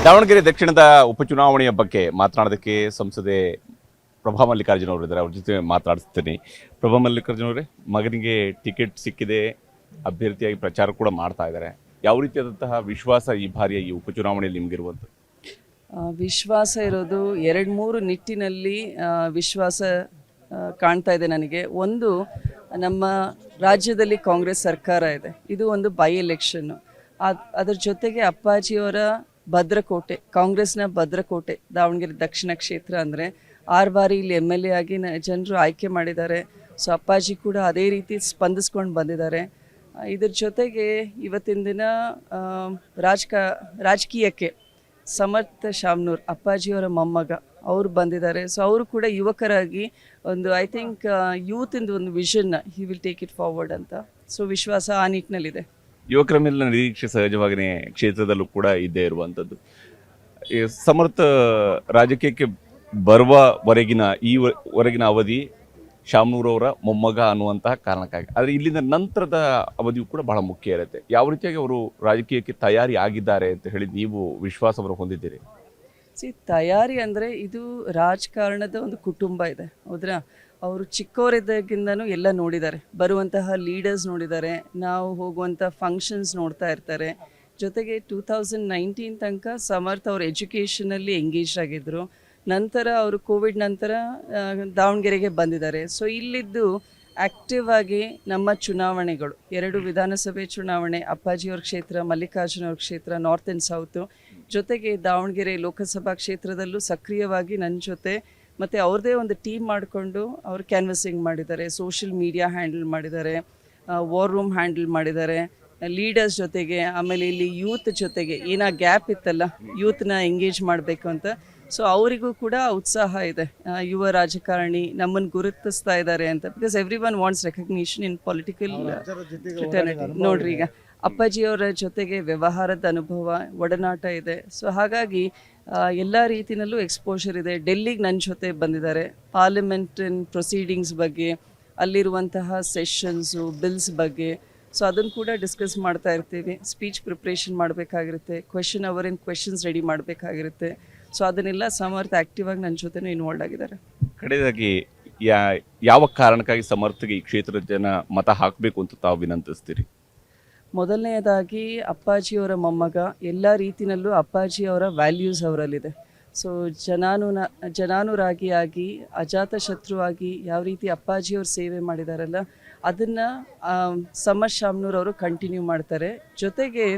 ದಾವಣಗೆರೆ ದಕ್ಷಿಣದ ಉಪಚುನಾವಣೆಯ ಬಗ್ಗೆ ಮಾತನಾಡೋದಕ್ಕೆ ಸಂಸದೆ ಪ್ರಭಾ ಮಲ್ಲಿಕಾರ್ಜುನ ಅವರು ಇದ್ದಾರೆ. ಅವ್ರ ಜೊತೆ ಮಾತಾಡಿಸ್ತೀನಿ. ಪ್ರಭಾ ಮಲ್ಲಿಕಾರ್ಜುನ ಅವರೇ, ಮಗನಿಗೆ ಟಿಕೆಟ್ ಸಿಕ್ಕಿದೆ, ಅಭ್ಯರ್ಥಿಯಾಗಿ ಪ್ರಚಾರ ಕೂಡ ಮಾಡ್ತಾ ಇದ್ದಾರೆ. ಯಾವ ರೀತಿಯಾದಂತಹ ವಿಶ್ವಾಸ ಈ ಬಾರಿಯ ಈ ಉಪಚುನಾವಣೆಯಲ್ಲಿ ನಿಮಗಿರುವಂಥದ್ದು? ವಿಶ್ವಾಸ ಇರೋದು 2-3 ನಿಟ್ಟಿನಲ್ಲಿ ವಿಶ್ವಾಸ ಕಾಣ್ತಾ ಇದೆ ನನಗೆ. ಒಂದು, ನಮ್ಮ ರಾಜ್ಯದಲ್ಲಿ ಕಾಂಗ್ರೆಸ್ ಸರ್ಕಾರ ಇದೆ, ಇದು ಒಂದು ಬೈ ಎಲೆಕ್ಷನ್ನು. ಅದರ ಜೊತೆಗೆ ಅಪ್ಪಾಜಿಯವರ ಭದ್ರಕೋಟೆ, ಕಾಂಗ್ರೆಸ್ನ ಭದ್ರಕೋಟೆ ದಾವಣಗೆರೆ ದಕ್ಷಿಣ ಕ್ಷೇತ್ರ. ಅಂದರೆ 6 ಬಾರಿ ಇಲ್ಲಿ MLA ಆಗಿ ಜನರು ಆಯ್ಕೆ ಮಾಡಿದ್ದಾರೆ. ಸೊ ಅಪ್ಪಾಜಿ ಕೂಡ ಅದೇ ರೀತಿ ಸ್ಪಂದಿಸ್ಕೊಂಡು ಬಂದಿದ್ದಾರೆ. ಇದ್ರ ಜೊತೆಗೆ ಇವತ್ತಿನ ದಿನ ರಾಜಕೀಯಕ್ಕೆ ಸಮರ್ಥ ಶಾಮ್ನೂರ್, ಅಪ್ಪಾಜಿಯವರ ಮೊಮ್ಮಗ, ಅವರು ಬಂದಿದ್ದಾರೆ. ಸೊ ಅವರು ಕೂಡ ಯುವಕರಾಗಿ ಒಂದು ಐ ಥಿಂಕ್ ಯೂತಿಂದು ಒಂದು ವಿಷನ್ನ he will take it forward ಅಂತ. ಸೊ ವಿಶ್ವಾಸ ಆ ನಿಟ್ಟಿನಲ್ಲಿದೆ. ಯುವಕರ ಮೇಲಿನ ನಿರೀಕ್ಷೆ ಸಹಜವಾಗಿಯೇ ಕ್ಷೇತ್ರದಲ್ಲೂ ಕೂಡ ಇದ್ದೇ ಇರುವಂಥದ್ದು. ಸಮರ್ಥ ರಾಜಕೀಯಕ್ಕೆ ಬರುವವರೆಗಿನ ಈವರೆಗಿನ ಅವಧಿ ಶಾಮ್ನೂರವರ ಮೊಮ್ಮಗ ಅನ್ನುವಂತಹ ಕಾರಣಕ್ಕಾಗಿ. ಆದರೆ ಇಲ್ಲಿಂದ ನಂತರದ ಅವಧಿಯು ಕೂಡ ಬಹಳ ಮುಖ್ಯ ಇರುತ್ತೆ. ಯಾವ ರೀತಿಯಾಗಿ ಅವರು ರಾಜಕೀಯಕ್ಕೆ ತಯಾರಿ ಆಗಿದ್ದಾರೆ ಅಂತ ಹೇಳಿ ನೀವು ವಿಶ್ವಾಸವನ್ನು ಹೊಂದಿದ್ದೀರಿ? ತಯಾರಿ ಅಂದರೆ ಇದು ರಾಜಕಾರಣದ ಒಂದು ಕುಟುಂಬ ಇದೆ, ಹೌದ್ರಾ? ಅವರು ಚಿಕ್ಕವರಿದ್ದಾಗಿಂದನೂ ಎಲ್ಲ ನೋಡಿದ್ದಾರೆ, ಬರುವಂತಹ ಲೀಡರ್ಸ್ ನೋಡಿದ್ದಾರೆ, ನಾವು ಹೋಗುವಂಥ ಫಂಕ್ಷನ್ಸ್ ನೋಡ್ತಾ ಇರ್ತಾರೆ. ಜೊತೆಗೆ 2019 ತನಕ ಸಮರ್ಥ ಅವರು ಎಜುಕೇಷನಲ್ಲಿ ಎಂಗೇಜ್ ಆಗಿದ್ದರು. ನಂತರ ಅವರು ಕೋವಿಡ್ ನಂತರ ದಾವಣಗೆರೆಗೆ ಬಂದಿದ್ದಾರೆ. ಸೊ ಇಲ್ಲಿದ್ದು ಆ್ಯಕ್ಟಿವ್ ಆಗಿ ನಮ್ಮ ಚುನಾವಣೆಗಳು 2 ವಿಧಾನಸಭೆ ಚುನಾವಣೆ, ಅಪ್ಪಾಜಿಯವ್ರ ಕ್ಷೇತ್ರ, ಮಲ್ಲಿಕಾರ್ಜುನ ಅವ್ರ ಕ್ಷೇತ್ರ, ನಾರ್ತ್ ಆ್ಯಂಡ್ ಸೌತು, ಜೊತೆಗೆ ದಾವಣಗೆರೆ ಲೋಕಸಭಾ ಕ್ಷೇತ್ರದಲ್ಲೂ ಸಕ್ರಿಯವಾಗಿ ನನ್ನ ಜೊತೆ ಮತ್ತು ಅವ್ರದ್ದೇ ಒಂದು ಟೀಮ್ ಮಾಡಿಕೊಂಡು ಅವರು ಕ್ಯಾನ್ವಸಿಂಗ್ ಮಾಡಿದ್ದಾರೆ, ಸೋಷಿಯಲ್ ಮೀಡಿಯಾ ಹ್ಯಾಂಡಲ್ ಮಾಡಿದ್ದಾರೆ, ವಾರ್ ರೂಮ್ ಹ್ಯಾಂಡಲ್ ಮಾಡಿದ್ದಾರೆ, ಲೀಡರ್ಸ್ ಜೊತೆಗೆ. ಆಮೇಲೆ ಇಲ್ಲಿ ಯೂತ್ ಜೊತೆಗೆ ಏನೋ ಗ್ಯಾಪ್ ಇತ್ತಲ್ಲ, ಯೂತ್ನ ಎಂಗೇಜ್ ಮಾಡಬೇಕು ಅಂತ. ಸೊ ಅವರಿಗೂ ಕೂಡ ಉತ್ಸಾಹ ಇದೆ, ಯುವ ರಾಜಕಾರಣಿ ನಮ್ಮನ್ನು ಗುರುತಿಸ್ತಾ ಇದ್ದಾರೆ ಅಂತ. Because every one wants recognition in political fraternity. ನೋಡ್ರಿ, ಈಗ ಅಪ್ಪಾಜಿಯವರ ಜೊತೆಗೆ ವ್ಯವಹಾರದ ಅನುಭವ, ಒಡನಾಟ ಇದೆ. ಸೊ ಹಾಗಾಗಿ ಎಲ್ಲ ರೀತಿಯಲ್ಲೂ ಎಕ್ಸ್ಪೋಷರ್ ಇದೆ. ಡೆಲ್ಲಿಗೆ ನನ್ನ ಜೊತೆ ಬಂದಿದ್ದಾರೆ, ಪಾರ್ಲಿಮೆಂಟಿನ ಪ್ರೊಸೀಡಿಂಗ್ಸ್ ಬಗ್ಗೆ, ಅಲ್ಲಿರುವಂತಹ ಸೆಷನ್ಸು, ಬಿಲ್ಸ್ ಬಗ್ಗೆ. ಸೊ ಅದನ್ನು ಕೂಡ ಡಿಸ್ಕಸ್ ಮಾಡ್ತಾ ಇರ್ತೀವಿ. ಸ್ಪೀಚ್ ಪ್ರಿಪ್ರೇಷನ್ ಮಾಡಬೇಕಾಗಿರುತ್ತೆ, ಕ್ವೆಶನ್ ಅವರಿನ ಕ್ವೆಶನ್ಸ್ ರೆಡಿ ಮಾಡಬೇಕಾಗಿರುತ್ತೆ. ಸೊ ಅದನ್ನೆಲ್ಲ ಸಮರ್ಥ ಆ್ಯಕ್ಟಿವ್ ಆಗಿ ನನ್ನ ಜೊತೆನೂ ಇನ್ವಾಲ್ವ್ ಆಗಿದ್ದಾರೆ. ಕಡೆಯದಾಗಿ ಯಾವ ಕಾರಣಕ್ಕಾಗಿ ಸಮರ್ಥಗೆ ಈ ಕ್ಷೇತ್ರದ ಜನ ಮತ ಹಾಕಬೇಕು ಅಂತ ತಾವು ವಿನಂತಿಸ್ತೀರಿ? ಮೊದಲನೆಯದಾಗಿ ಅಪ್ಪಾಜಿಯವರ ಮೊಮ್ಮಗ, ಎಲ್ಲ ರೀತಿಯಲ್ಲೂ ಅಪ್ಪಾಜಿಯವರ ವ್ಯಾಲ್ಯೂಸ್ ಅವರಲ್ಲಿದೆ. ಸೊ ಜನಾನುರಾಗಿಯಾಗಿ, ಅಜಾತಶತ್ರುವಾಗಿ ಯಾವ ರೀತಿ ಅಪ್ಪಾಜಿಯವರು ಸೇವೆ ಮಾಡಿದಾರಲ್ಲ, ಅದನ್ನು ಸಮರ್ಥ ಶಾಮ್ನೂರ್ ಅವರು ಕಂಟಿನ್ಯೂ ಮಾಡ್ತಾರೆ. ಜೊತೆಗೆ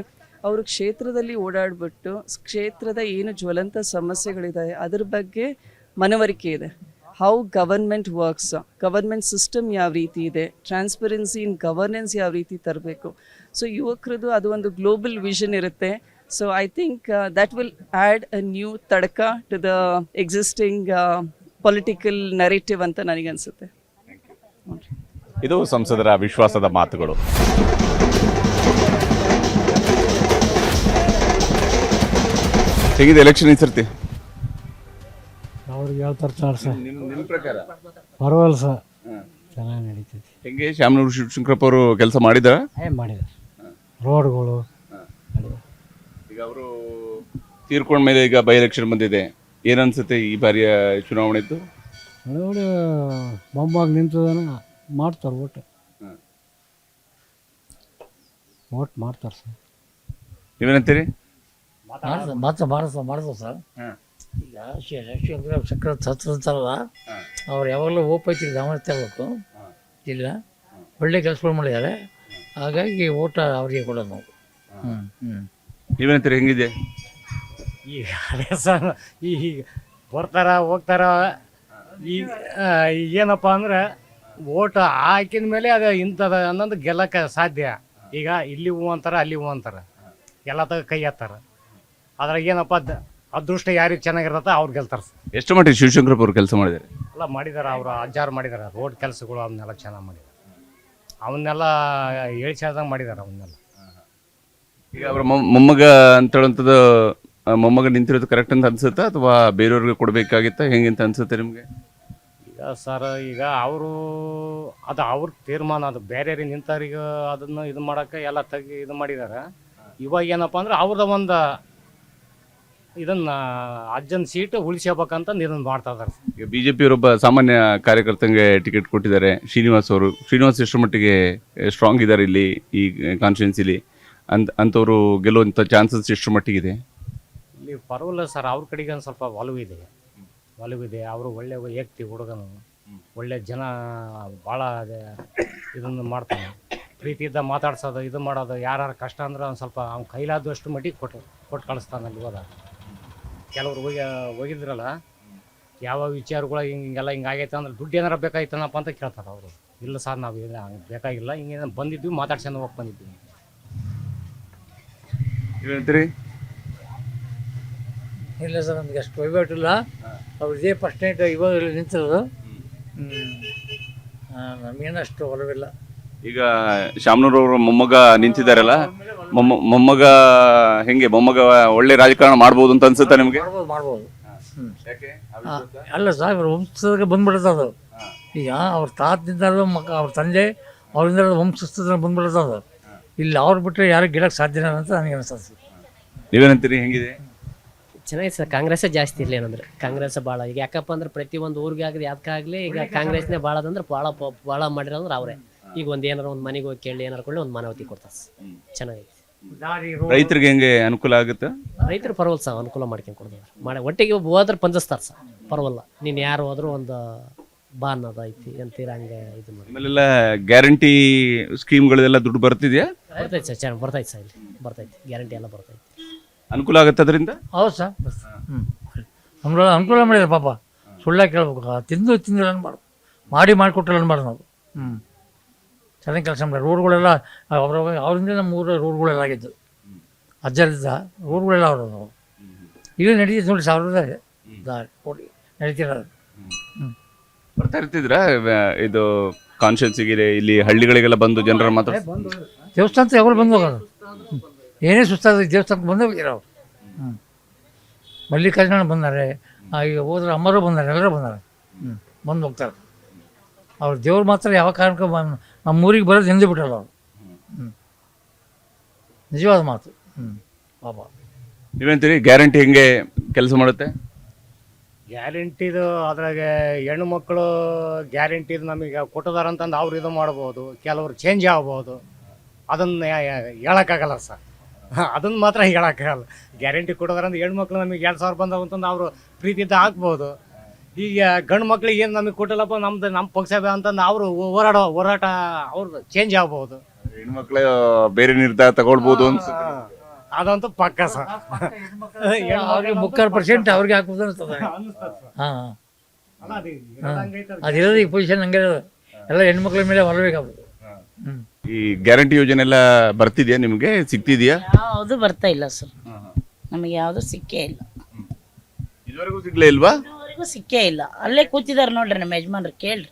ಅವರು ಕ್ಷೇತ್ರದಲ್ಲಿ ಓಡಾಡಿಬಿಟ್ಟು ಕ್ಷೇತ್ರದ ಏನು ಜ್ವಲಂತ ಸಮಸ್ಯೆಗಳಿದೆ ಅದ್ರ ಬಗ್ಗೆ ಮನವರಿಕೆ ಇದೆ. How government works, government system ಯಾವ ರೀತಿ ಇದೆ, ಟ್ರಾನ್ಸ್ಪರೆನ್ಸಿ ಇನ್ ಗವರ್ನೆನ್ಸ್ ಯಾವ ರೀತಿ ತರಬೇಕು. ಸೊ ಯುವಕರದು ಅದು ಒಂದು ಗ್ಲೋಬಲ್ ವಿಷನ್ ಇರುತ್ತೆ. So I think that will add a new ತಡಕ to the existing political narrative ಅಂತ ನನಗನ್ಸುತ್ತೆ. ಇದು ಸಂಸದರ ವಿಶ್ವಾಸದ ಮಾತುಗಳು. ಹೇಗಿದೆ ಎಲೆಕ್ಷನ್ ಈ ಸರ್ತಿ? ಅವ್ರಿಗೆ ಹೇಳ್ತಾರೆ ಸರ್, ನಿಮ್ಮ ಪ್ರಕಾರ ಪರವಾಗಿಲ್ಲ ಸರ್, ಚೆನ್ನಾಗಿ ನಡೀತೈತಿ. ಹೆಂಗೆ ಶಾಮನೂರು ಶಿವಶಂಕರಪ್ಪ ಅವರು ಕೆಲಸ ಮಾಡಿದ್ದಾರೆ? ಮಾಡಿದ್ದಾರೆ, ರೋಡ್ಗಳು. ಈಗ ಅವರು ತೀರ್ಕೊಂಡ ಮೇಲೆ ಈಗ ಬೈ ಎಲೆಕ್ಷನ್ ಬಂದಿದೆ, ಏನನ್ಸುತ್ತೆ ಈ ಬಾರಿಯ ಚುನಾವಣೆದ್ದು? ನೋಡಿ, ಮೊಮ್ಮಗ ನಿಂತದನ ಮಾಡ್ತಾರೆ, ಓಟ್ ಮಾಡ್ತಾರೆ ಸರ್. ನೀವೇನಂತೀರಿ? ಮಾಡ್ತಾವ ಸರ್. ಈಗ ಶಿವಶಂಕರ ಚಕ್ರ ಹತ್ತಿರಲ್ಲ, ಅವ್ರು ಯಾವಾಗಲೂ ಓಪೈತಿ ದಾವಣಗೆರೆ ತರಬೇಕು ಇಲ್ಲ, ಒಳ್ಳೆ ಕೆಲಸಗಳು ಮಾಡಿದ್ದಾರೆ. ಹಾಗಾಗಿ ಓಟ ಅವ್ರಿಗೆ ಕೊಡೋದು ನಾವು. ನೀವೇನಂತೀರಿ, ಹೆಂಗಿದೆ? ಈಗ ಅದೇ ಸರ್, ಈಗ ಬರ್ತಾರ ಹೋಗ್ತಾರ. ಈಗ ಏನಪ್ಪ ಅಂದ್ರೆ ಓಟ್ ಹಾಕಿದ ಮೇಲೆ ಅದು ಇಂಥದ ಅನ್ನೋದು ಗೆಲ್ಲಕ್ಕೆ ಸಾಧ್ಯ. ಈಗ ಇಲ್ಲಿ ಹೂ ಅಂತಾರೆ, ಅಲ್ಲಿ ಹೂ ಅಂತಾರೆ, ಎಲ್ಲ ತಗ ಕೈ ಹತ್ತಾರ. ಅದ್ರಾಗ ಏನಪ್ಪ ಅದೃಷ್ಟ ಯಾರಿಗೆ ಚೆನ್ನಾಗಿರತ್ತ ಅವ್ರು ಗೆಲ್ತಾರೆ. ಎಷ್ಟು ಮಟ್ಟಿಗೆ ಶಿವಶಂಕರಪ್ಪ ಅವರು ಕೆಲಸ ಮಾಡಿದ್ದಾರೆ? ಎಲ್ಲ ಮಾಡಿದ್ದಾರೆ, ಅವರು ಅಜ್ಜಾರು ಮಾಡಿದ್ದಾರೆ. ರೋಡ್ ಕೆಲಸಗಳು ಅವನ್ನೆಲ್ಲ ಚೆನ್ನಾಗಿ ಮಾಡಿದ್ದಾರೆ, ಅವನ್ನೆಲ್ಲ ಹೇಳ್ದಂಗೆ ಮಾಡಿದ್ದಾರೆ ಅವನ್ನೆಲ್ಲ. ಈಗ ಅವರ ಮೊಮ್ಮಗ ಅಂತೇಳಂಥದ್ದು, ಮೊಮ್ಮಗ ನಿಂತಿರೋದು ಕರೆಕ್ಟ್ ಅಂತ ಅನ್ಸುತ್ತಾ ಅಥವಾ ಬೇರೆಯವ್ರಿಗೆ ಕೊಡಬೇಕಾಗಿತ್ತಾ, ಹೆಂಗಂತ ಅನ್ಸುತ್ತೆ ನಿಮಗೆ? ಈಗ ಸರ್, ಈಗ ಅವರು ಅದು ಅವ್ರ ತೀರ್ಮಾನ, ಅದು ಬೇರೆಯವ್ರಿಗೆ ನಿಂತವ್ರಿಗೆ ಅದನ್ನು ಇದು ಮಾಡೋಕ್ಕೆ ಎಲ್ಲ ಇದು ಮಾಡಿದ್ದಾರೆ. ಇವಾಗ ಏನಪ್ಪ ಅಂದ್ರೆ ಅವ್ರದ ಒಂದು ಇದನ್ನ ಅಜ್ಜನ ಸೀಟು ಉಳಿಸ್ಕೋಬೇಕಂತ ಇದನ್ನ ಮಾಡ್ತಾ ಇದಾರೆ. ಈಗ ಬಿಜೆಪಿ ಅವರೊಬ್ಬ ಸಾಮಾನ್ಯ ಕಾರ್ಯಕರ್ತಂಗೆ ಟಿಕೆಟ್ ಕೊಟ್ಟಿದ್ದಾರೆ, ಶ್ರೀನಿವಾಸ್ ಅವರು. ಶ್ರೀನಿವಾಸ್ ಎಷ್ಟು ಮಟ್ಟಿಗೆ ಸ್ಟ್ರಾಂಗ್ ಇದ್ದಾರೆ ಇಲ್ಲಿ ಈ ಕಾನ್ಸ್ಟಿಟ್ಯೂನ್ಸಿಲಿ ಅಂಥವ್ರು ಗೆಲ್ಲುವಂಥ ಚಾನ್ಸಸ್ ಎಷ್ಟು ಮಟ್ಟಿಗಿದೆ? ಇಲ್ಲಿ ಪರವಾಗಿಲ್ಲ ಸರ್, ಅವ್ರ ಕಡೆಗೆ ಒಂದು ಸ್ವಲ್ಪ ಒಲವಿದೆ. ಅವರು ಒಳ್ಳೆ ವ್ಯಕ್ತಿ, ಹುಡುಗನು ಒಳ್ಳೆ ಜನ, ಭಾಳ ಇದನ್ನು ಮಾಡ್ತಾನೆ, ಪ್ರೀತಿಯಿಂದ ಮಾತಾಡ್ಸೋದು, ಇದು ಮಾಡೋದು, ಯಾರು ಕಷ್ಟ ಅಂದ್ರೆ ಒಂದು ಸ್ವಲ್ಪ ಅವ್ನ ಕೈಲಾದಷ್ಟು ಮಟ್ಟಿಗೆ ಕೊಟ್ಟು ಕಳಿಸ್ತಾನಲ್ಲಿ. ಹೋದ ಕೆಲವ್ರು ಹೋಗಿದ್ರಲ್ಲ, ಯಾವ ವಿಚಾರಗಳು ಹಿಂಗೆಲ್ಲ ಹಿಂಗಾಗೈತೆ ಅಂದ್ರೆ ದುಡ್ಡು ಏನಾರ ಬೇಕಾಯ್ತನಪ್ಪ ಅಂತ ಕೇಳ್ತಾರೆ ಅವರು. ಇಲ್ಲ ಸರ್, ನಾವು ಹಂಗೆ ಬೇಕಾಗಿಲ್ಲ, ಹಿಂಗೆ ಬಂದಿದ್ವಿ, ಮಾತಾಡ್ಸ್ಕೊಂಡು ಹೋಗಿ ಬಂದಿದ್ವಿ. ಹೇಳ್ತೀರಿ? ಇಲ್ಲ ಸರ್, ನಮಗೆ ಅಷ್ಟು ವಹಿವಾಟಿಲ್ಲ. ಅವ್ರು ಇದೇ ಫಸ್ಟ್ ನೈಟ್ ಇವಾಗ ನಿಂತಿರೋದು. ನಮಗೇನು ಅಷ್ಟು ಒಲವಿಲ್ಲ. ಈಗ ಶಾಮನೂರವ್ರ ಮೊಮ್ಮಗ ನಿಂತಿದ್ದಾರಲ್ಲ, ಮೊಮ್ಮಗ ಹೆಂಗೆ? ಮೊಮ್ಮಗ ಒಳ್ಳೆ ರಾಜಕಾರಣ ಮಾಡ್ಬೋದು ಅಂತ ಅನ್ಸುತ್ತಾ ನಿಮಗೆ? ಮಾಡ್ಬೋದು. ಅಲ್ಲ ಸರ್, ಇವ್ರ ವಂಶದಾಗ ಬಂದ್ಬಿಡುತ್ತೆ ಅದು. ಈಗ ಅವ್ರ ತಾತದಿಂದ ಅವ್ರ ತಂದೆ ಅವರಿಂದ ವಂಶಸ್ಥದಿಂದ ಬಂದ್ಬಿಡುತ್ತೆ ಅದು. ಇಲ್ಲಿ ಅವ್ರು ಬಿಟ್ಟರೆ ಯಾರು ಗೆಲ್ಲಕ್ಕೆ ಸಾಧ್ಯನ ಅಂತ ನನಗೆ ಅನಿಸ್ತದೆ. ನೀವೇನಂತೀರಿ? ಹೆಂಗಿದೆ? ಚೆನ್ನಾಗಿದೆ ಸರ್. ಕಾಂಗ್ರೆಸ್ಸೇ ಜಾಸ್ತಿ ಇರಲಿ ಏನಂದ್ರೆ ಕಾಂಗ್ರೆಸ್ ಭಾಳ. ಈಗ ಯಾಕಪ್ಪ ಅಂದ್ರೆ ಪ್ರತಿಯೊಂದು ಊರಿಗೆ ಆಗಲಿ ಯಾಕಾಗಲಿ ಈಗ ಕಾಂಗ್ರೆಸ್ನೇ ಭಾಳದಂದ್ರೆ ಭಾಳ ಮಾಡಿರೋಂದ್ರೆ ಅವರೇ. ಈಗ ಒಂದು ಏನಾರು ಒಂದು ಮನೆಗೆ ಹೋಗಿ ಕೇಳಿ ಏನಾರು ಕೊಳ್ಳಿ ಒಂದು ಮಾನವತಿ ಕೊಡ್ತಾರೆ. ಚೆನ್ನಾಗಿದೆ. ರೈತರಿಗೆ ಹೆಂಗೆ ಅನುಕೂಲ ಆಗುತ್ತೆ? ರೈತರು ಪರವಲ್ಲ ಸರ್, ಅನುಕೂಲ ಮಾಡ್ಕೊಂಡು ಕೊಡ್ತಾರೆ. ಒಟ್ಟಿಗೆ ಹೋದ್ರೆ ಪಂಜಿಸ್ತಾರೆ ಸರ್, ಪರವಲ್ಲ. ನೀನು ಯಾರು ಹೋದ್ರೂ ಒಂದು ಬಾ ಅನ್ನೋದು ಐತಿ ಅಂತೀರ, ಹಂಗೆ ಇದು ಮಾಡಿ. ಆಮೇಲೆಲ್ಲ ಗ್ಯಾರಂಟಿ ಸ್ಕೀಮ್ಗಳೆಲ್ಲ ದುಡ್ಡು ಬರ್ತಿದ್ಯಾ? ಬರ್ತೈತೆ ಸರ್, ಚೆನ್ನಾಗಿ ಬರ್ತೈತೆ ಸರ್, ಇಲ್ಲಿ ಬರ್ತೈತೆ, ಗ್ಯಾರಂಟಿ ಎಲ್ಲ ಬರ್ತೈತೆ. ಅನುಕೂಲ ಆಗುತ್ತೆ ಅದರಿಂದ? ಹೌದು ಸರ್. ಅನುಕೂಲ ಮಾಡಿದ್ದಾರೆ ಪಾಪ. ಸುಳ್ಳಾಗಿ ಕೇಳ್ಬೇಕು, ತಿಂದಿಲ್ಲ ಅನ್ಬಾರ್ದು, ಮಾಡಿಕೊಟ್ರಲ್ಲ ಅನ್ಬಾರ್ದು ನಾವು. ಚೆನ್ನಾಗಿ ಕೆಲಸ ಮಾಡಿ. ರೋಡ್ಗಳೆಲ್ಲ ಅವರಿಂದ ನಮ್ಮ ಊರ ರೋಡ್ಗಳೆಲ್ಲ ಆಗಿದ್ದು. ಅಜ್ಜರಿಂದ ರೋಡ್ಗಳೆಲ್ಲ ಅವರು ಈಗ ನಡೀತಿದ್ದು ನೋಡಿ, ಸಾವಿರದಾಗ ನಡೀತಿರೋದು. ಬರ್ತಾ ಇರ್ತಿದ್ರ ಇದು ಕಾನ್ಸ್ಟಿಟ್ಯೂನ್ಸಿಗೆ, ಇಲ್ಲಿ ಹಳ್ಳಿಗಳಿಗೆಲ್ಲ ಬಂದು ಜನರ ಮಾತ್ರ? ದೇವಸ್ಥಾನಕ್ಕೆ ಯಾವಾಗ ಬಂದು ಹೋಗೋದು, ಏನೇ ಸುಸ್ತಾದ ದೇವಸ್ಥಾನಕ್ಕೆ ಬಂದೇ ಹೋಗಿರೋ ಅವ್ರು. ಮಲ್ಲಿಕಾರ್ಜುನ ಬಂದಾರೆ, ಈಗ ಹೋದ್ರೆ ಅಮ್ಮರು ಬಂದಾರೆ, ಎಲ್ಲರೂ ಬಂದಾರೆ. ಬಂದು ಹೋಗ್ತಾರೆ. ಅವ್ರ ದೇವ್ರು ಮಾತ್ರ ಯಾವ ಕಾರಣಕ್ಕೆ ನಮ್ಮ ಊರಿಗೆ ಬರೋದು ಎಂದೇ ಬಿಟ್ಟಲ್ಲ ಅವರು. ನಿಜವಾದ ಮಾತು. ಪಾಪ. ನೀವೇಂತೀರಿ? ಗ್ಯಾರಂಟಿ ಹೆಂಗೆ ಕೆಲಸ ಮಾಡುತ್ತೆ? ಗ್ಯಾರಂಟಿದು ಅದ್ರಾಗೆ ಹೆಣ್ಣು ಮಕ್ಕಳು ಗ್ಯಾರಂಟಿದು ನಮಗೆ ಕೊಟ್ಟಿದಾರಂತಂದು ಅವ್ರು ಇದು ಮಾಡ್ಬೋದು, ಕೆಲವ್ರು ಚೇಂಜ್ ಆಗ್ಬೋದು. ಅದನ್ನು ಹೇಳೋಕ್ಕಾಗಲ್ಲ ಸರ್, ಅದನ್ನು ಮಾತ್ರ ಹೇಳೋಕ್ಕಾಗಲ್ಲ. ಗ್ಯಾರಂಟಿ ಕೊಡೋದ್ರಂದ್ರೆ ಹೆಣ್ಮಕ್ಳು ನಮಗೆ 2,000 ಬಂದವು ಅಂತಂದು ಅವರು ಪ್ರೀತಿಯಿಂದ ಹಾಕ್ಬೋದು. ಈಗ ಗಂಡು ಮಕ್ಳಿಗೆ ಏನು ನಮಗೆ ಕೊಟ್ಟಿಲ್ಲಪ್ಪ, ನಮ್ಮ ಪಕ್ಷ ಅಂತಂದು ಅವರು ಹೋರಾಟ ಅವ್ರದ್ದು ಚೇಂಜ್ ಆಗ್ಬೋದು. ಹೆಣ್ಮಕ್ಳು ಬೇರೆ ನಿರ್ಧಾರ ತಗೊಳ್ಬೋದು ಅನ್ಸುತ್ತೆ. ಅದಂತೂ ಪಕ್ಕ ಸರ್. ಅವ್ರಿಗೆ 3% ಅವ್ರಿಗೆ ಹಾಕ್ಬೋದು ಅನಿಸ್ತದೆ. ಹಾಂ, ಅದಿರೋದು ಈ ಪೊಸಿಷನ್ ಹಂಗೆ ಇರೋದು. ಎಲ್ಲ ಹೆಣ್ಮಕ್ಳ ಮೇಲೆ ಹೊರಬೇಕಾಗ್ಬೋದು. ಈ ಗ್ಯಾರಂಟಿ ಯೋಜನೆ ಎಲ್ಲ ಬರ್ತಿದ್ಯಾ ನಿಮಗೆ? ಸಿಗ್ತಿದ್ಯಾ? ಯಾವುದು ಬರ್ತಾ ಇಲ್ಲ ಸರ್, ನಮಗೆ ಯಾವುದು ಸಿಕ್ಕೇ ಇಲ್ಲ. ಇದುವರೆಗೂ ಸಿಗ್ಲೇ ಇಲ್ವಾ? ಇದುವರೆಗೂ ಸಿಕ್ಕೇ ಇಲ್ಲ. ಅಲ್ಲೇ ಕೂತಿದ್ದಾರೆ ನೋಡ್ರಿ ನಮ್ಮ ಯಜಮಾನ್ರು, ಕೇಳ್ರಿ,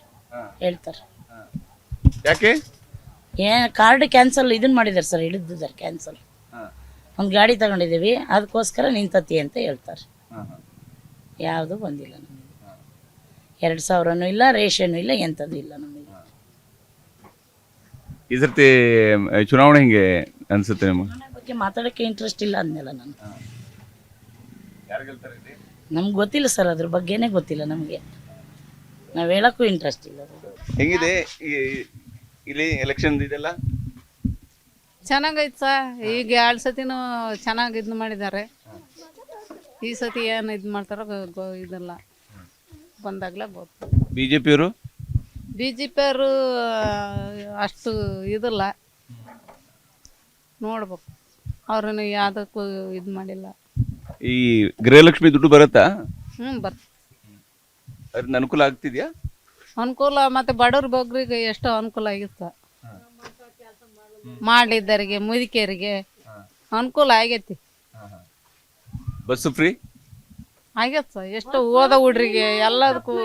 ಹೇಳ್ತಾರೆ. ಯಾಕೆ? ಕಾರ್ಡ್ ಕ್ಯಾನ್ಸಲ್ ಇದನ್ನ ಮಾಡಿದ್ದಾರೆ ಸರ್, ಹಿಡಿದಿದ್ದಾರೆ ಕ್ಯಾನ್ಸಲ್. ಒಂದು ಗಾಡಿ ತಗೊಂಡಿದ್ದೀವಿ, ಅದಕ್ಕೋಸ್ಕರ ನಿಂತತಿ ಅಂತ ಹೇಳ್ತಾರೆ. ಯಾವುದು ಬಂದಿಲ್ಲ ನಮಗೆ. 2,000 ಇಲ್ಲ, ರೇಷನ್ ಇಲ್ಲ, ಎಂಥದ್ದು ಇಲ್ಲ ನಮಗೆ. ಈ ಸರ್ತಿ ಚುನಾವಣೆ ಹೆಂಗೆ ಅನ್ಸುತ್ತೆ ನಿಮಗೆ? ಚುನಾವಣೆ ಬಗ್ಗೆ ಮಾತಾಡೋಕ್ಕೆ ಇಂಟ್ರೆಸ್ಟ್ ಇಲ್ಲ ಅಂದೆಲ್ಲ ನಾನು. ನಮ್ಗೆ ಗೊತ್ತಿಲ್ಲ ಸರ್, ಅದ್ರ ಬಗ್ಗೆನೇ ಗೊತ್ತಿಲ್ಲ ನಮಗೆ. ನಾವು ಹೇಳೋಕ್ಕೂ ಇಂಟ್ರೆಸ್ಟ್ ಇಲ್ಲ. ಹೆಂಗಿದೆ ಇಲ್ಲಿ ಎಲೆಕ್ಷನ್ ಇದೆಲ್ಲ? ಚೆನ್ನಾಗೈತೆ ಸರ್. ಈಗ 2 ಸತಿನೂ ಚೆನ್ನಾಗಿ ಇದು ಮಾಡಿದ್ದಾರೆ. ಈ ಸತಿ ಏನು ಇದು ಮಾಡ್ತಾರೋ ಇದೆಲ್ಲ ಬಂದಾಗಲೇ ಗೊತ್ತು. ಬಿಜೆಪಿಯವರು BJP-ಯವರು ಅಷ್ಟು ಇದಿಲ್ಲ, ನೋಡ್ಬೇಕು. ಅವ್ರನ್ನ ಯಾವುದಕ್ಕೂ ಇದು ಮಾಡಿಲ್ಲ. ಈ ಗೃಹಲಕ್ಷ್ಮಿ ದುಡ್ಡು ಬರುತ್ತಾ? ಬರ್ತದೆ. ಅದರಿಂದ ಅನುಕೂಲ ಆಗ್ತಿದ್ಯಾ? ಅನುಕೂಲ, ಮತ್ತು ಬಡವ್ರ ಬಗ್ಗರಿಗೆ ಎಷ್ಟೋ ಅನುಕೂಲ ಆಗಿತ್ತು. ಮಾಡಿದ್ದರಿಗೆ ಮುದುಕಿಯರಿಗೆ ಅನುಕೂಲ ಆಗೈತಿ. ಬಸ್ ಫ್ರೀ ಆಗೈತೆ ಸರ್. ಎಷ್ಟು ಓದ ಹುಡ್ರಿಗೆ ಎಲ್ಲದಕ್ಕೂ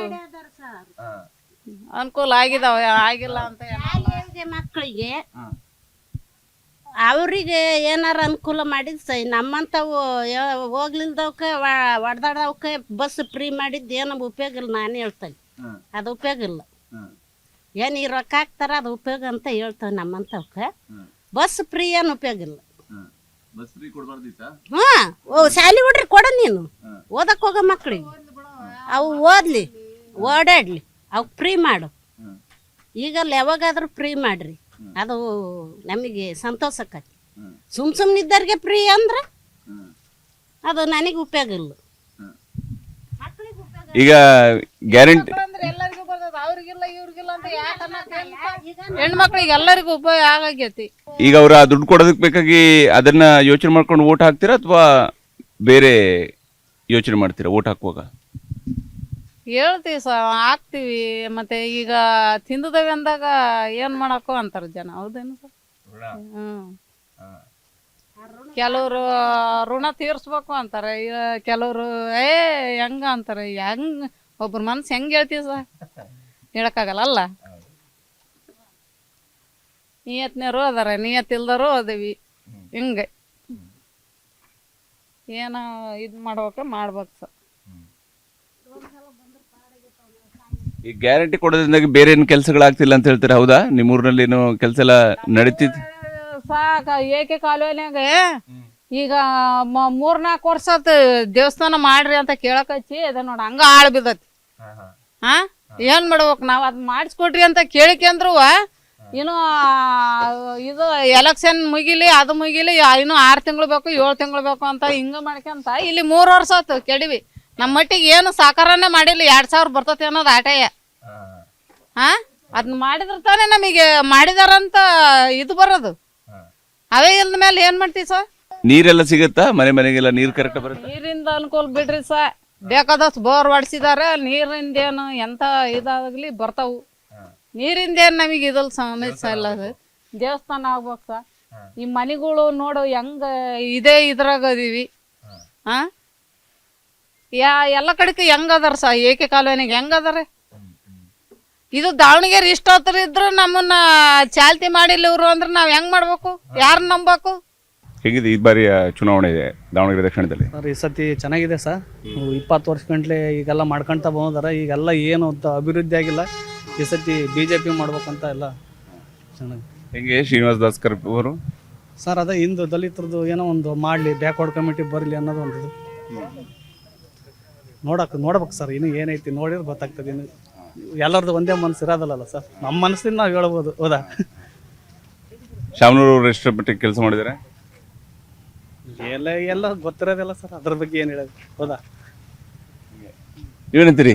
ಅನುಕೂಲ ಆಗಿದಾವೆ. ಆಗಿಲ್ಲ ಅಂತ ಮಕ್ಕಳಿಗೆ ಅವರಿಗೆ ಏನಾರ ಅನುಕೂಲ ಮಾಡಿದ್ ಸೈ. ನಮ್ಮಂಥವು ಹೋಗ್ಲಿಲ್ದವಕ್ಕೆ ಹೊಡೆದಾಡೋಕೆ ಬಸ್ ಫ್ರೀ ಮಾಡಿದ್ದು ಏನು ಉಪಯೋಗ ಇಲ್ಲ. ನಾನು ಹೇಳ್ತೇನೆ, ಅದು ಉಪಯೋಗ ಇಲ್ಲ. ಏನು ಈ ರೊಕ್ಕ ಹಾಕ್ತಾರ ಅದು ಉಪಯೋಗ ಅಂತ ಹೇಳ್ತೇವೆ. ನಮ್ಮಂಥವಕ್ಕೆ ಬಸ್ ಫ್ರೀ ಏನು ಉಪಯೋಗ ಇಲ್ಲ. ಹ್ಞೂ ಶಾಲೆ ಹುಡ್ರಿ ಕೊಡ ನೀನು ಓದಕ್ಕೆ ಹೋಗೋ ಮಕ್ಳಿಗೆ ಅವು ಓದ್ಲಿ ಓಡಾಡ್ಲಿ ಅವು ಫ್ರೀ ಮಾಡು ಈಗಲ್ಲ ಯಾವಾಗಾದ್ರೂ ಫ್ರೀ ಮಾಡ್ರಿ ಅದು ನಮಗೆ ಸಂತೋಷಕ್ಕತಿ ಸುಮ್ಮನಿದ್ದವ್ರಿಗೆ ಫ್ರೀ ಅಂದ್ರೆ ಅದು ನನಗೆ ಉಪಯೋಗ ಇಲ್ಲ. ಈಗ ಗ್ಯಾರಂಟಿ ಎಲ್ಲರಿಗೂ ಬರ್ತದ ಅವ್ರಿಗಿಲ್ಲ ಇವ್ರಿಗಿಲ್ಲ ಅಂತ ಹೆಣ್ಮಕ್ಳಿಗೆ ಎಲ್ಲರಿಗೂ ಉಪಯೋಗ ಆಗೈತಿ. ಈಗ ಅವ್ರ ಆ ದುಡ್ಡು ಕೊಡೋದಕ್ಕೆ ಬೇಕಾಗಿ ಅದನ್ನ ಯೋಚನೆ ಮಾಡ್ಕೊಂಡು ಓಟ್ ಹಾಕ್ತೀರಾ ಅಥವಾ ಬೇರೆ ಯೋಚನೆ ಮಾಡ್ತೀರಾ ಓಟ್ ಹಾಕುವಾಗ? ಹೇಳ್ತೀವಿ ಹಾಕ್ತಿವಿ ಮತ್ತೆ ಈಗ ತಿಂದದವಿ ಅಂದಾಗ ಏನ್ ಮಾಡಕ್ಕೋ ಅಂತಾರ ಜನ, ಹೌದೇನು ಸರ್? ಕೆಲವರು ಋಣ ತೀರ್ಸ್ಬೇಕು ಅಂತಾರೆ, ಕೆಲವರು ಹೆಂಗ ಅಂತಾರೆ. ಹೆಂಗ್ ಒಬ್ರ ಮನ್ಸು ಹೆಂಗ್ ಹೇಳ್ತೀವಿ ಸರ್ ಹೇಳಕ್ಕಾಗಲ್ಲ ಅಲ್ಲ. ನಿಯತ್ನೇರು ಅದಾರ, ನಿಯತ್ ಇಲ್ದರು ಅದೇವಿ. ಹಿಂಗೆ ಏನ ಇದು ಮಾಡ್ಬೇಕು ಸರ್. ಈ ಗ್ಯಾರಂಟಿ ಕೊಡೋದ್ರಿಂದ ಬೇರೆ ಏನು ಕೆಲಸಗಳಾಗ್ತಿಲ್ಲ ಅಂತ ಹೇಳ್ತಾರೆ, ಹೌದಾ? ನಿಮ್ಮೂರಿನಲ್ಲಿ ಏನೋ ಕೆಲಸ ಎಲ್ಲ ನಡೀತಿತ್ತು? ಸಾಕ ಏಕೆ ಕಾಲುವೆನ್ಯಾಗ ಈಗ 3-4 ವರ್ಷ ದೇವಸ್ಥಾನ ಮಾಡ್ರಿ ಅಂತ ಕೇಳಕ್ ಹಚ್ಚಿ ಅದ ನೋಡ ಹಂಗ ಆಳ್ ಬಿದ್ದತಿ. ಹಾ ಏನ್ ಮಾಡ್ಬೇಕು ನಾವು ಅದ್ ಮಾಡಿಸ್ಕೊಡ್ರಿ ಅಂತ ಕೇಳಿಕೆಂದ್ರು ಇನ್ನು ಇದು ಎಲೆಕ್ಷನ್ ಮುಗಿಲಿ ಅದು ಮುಗಿಲಿ ಇನ್ನು 6 ತಿಂಗಳು ಬೇಕು 7 ತಿಂಗಳು ಬೇಕು ಅಂತ ಹಿಂಗ ಮಾಡ್ಕೊಂತ ಇಲ್ಲಿ 3 ವರ್ಷ ಆತು ಕೆಡವಿ. ನಮ್ಮ ಮಟ್ಟಿಗೆ ಏನು ಸಾಕಾರನೇ ಮಾಡಿಲ್ಲ. 2,000 ಬರ್ತತಿ ಅನ್ನೋದು ಆಟಯ್ಯ. ಹಾ ಅದನ್ನ ಮಾಡಿದ್ರ ತಾನೇ ನಮಗೆ ಮಾಡಿದಾರಂತ ಇದು ಬರೋದು. ಅವೇ ಇಲ್ದ ಮೇಲೆ ಏನ್ ಮಾಡ್ತೀವಿ ಸರ್? ನೀರೆಲ್ಲ ಸಿಗುತ್ತಾ? ಮನೆಗೆಲ್ಲ ನೀರು ಕರೆಕ್ಟ್ ಬರುತ್ತೆ? ನೀರಿಂದ ಅನುಕೂಲ ಬಿಡ್ರಿ ಸರ್, ಬೇಕಾದಷ್ಟು ಬೋರ್ ಹೊಡ್ಸಿದಾರೆ. ನೀರಿಂದ ಏನು ಎಂತ ಇದಾಗಲಿ ಬರ್ತಾವು. ನೀರಿಂದ ಏನು ನಮಗೆ ಇದಲ್ ಸಮಸ್ಯೆ ಇಲ್ಲ. ಅದು ದೇವಸ್ಥಾನ ಆಗ್ಬೇಕು ಸರ್. ಈ ಮನೆಗಳು ನೋಡು ಹೆಂಗ ಇದ್ರಾಗ ಅದೀವಿ. ಹಾ ಎಲ್ಲ ಕಡೆಗೆ ಹೆಂಗ ಅದಾರ ಸರ್, ಏಕೆ ಕಾಲುವೆನಿಗೆ ಹೆಂಗ ಅದಾರೆ. ಇದು ದಾವಣಗೆರೆ ಇಷ್ಟ ಹತ್ರ ಇದ್ರೆ ನಮ್ಮನ್ನ ಚಾಲ್ತಿ ಮಾಡಿಲ್ಲ ಇವ್ರು ಅಂದ್ರೆ ನಾವ್ ಹೆಂಗ್ ಮಾಡ್ಬೇಕು? ಯಾರನ್ನ ನಂಬಬೇಕು? ಹೇಗಿದೆ ಈ ಬಾರಿಯ ಚುನಾವಣೆ ಇದೆ ದಾವಣಗೆರೆ ದಕ್ಷಿಣದಲ್ಲಿ? ಸರ್ ಈ ಸತಿ ಚೆನ್ನಾಗಿದೆ ಸರ್. 20 ವರ್ಷ ಗಂಟ್ಲೆ ಈಗೆಲ್ಲ ಮಾಡ್ಕೊಳ್ತಾ ಬಂದಾರ. ಈಗೆಲ್ಲ ಏನು ಅಭಿವೃದ್ಧಿ ಆಗಿಲ್ಲ. ಈ ಸತಿ BJP ಮಾಡ್ಬೇಕಂತ ಎಲ್ಲ ಚೆನ್ನಾಗಿ. ಹೆಂಗೆ ಶ್ರೀನಿವಾಸ್ ದಾಸ್ಕರ್ ಅವರು? ಸರ್ ಅದೇ ಹಿಂದೂ ದಲಿತರದ್ದು ಏನೋ ಒಂದು ಮಾಡಲಿ, ಬ್ಯಾಕ್ವರ್ಡ್ ಕಮಿಟಿ ಬರಲಿ ಅನ್ನೋದು ಒಂದು ನೋಡ್ಬೇಕು ಸರ್. ಇನ್ನು ಏನೈತಿ ನೋಡಿದ್ರೆ ಗೊತ್ತಾಗ್ತದೆ. ಇನ್ನು ಎಲ್ಲರದ್ದು ಒಂದೇ ಮನಸ್ಸು ಇರೋದಲ್ಲ ಸರ್. ನಮ್ಮ ಮನಸ್ಸಿನ ನಾವು ಹೇಳ್ಬೋದು, ಹೌದಾ? ಶಾಮನೂರು ಅವರು ಎಷ್ಟರ ಮಟ್ಟಿಗೆ ಕೆಲಸ ಮಾಡಿದ್ದಾರೆ? ಎಲ್ಲ ಗೊತ್ತಿರೋದಿಲ್ಲ ಸರ್, ಅದ್ರ ಬಗ್ಗೆ ಏನು ಹೇಳೋದು, ಹೌದಾ? ನೀವೇನಂತೀರಿ?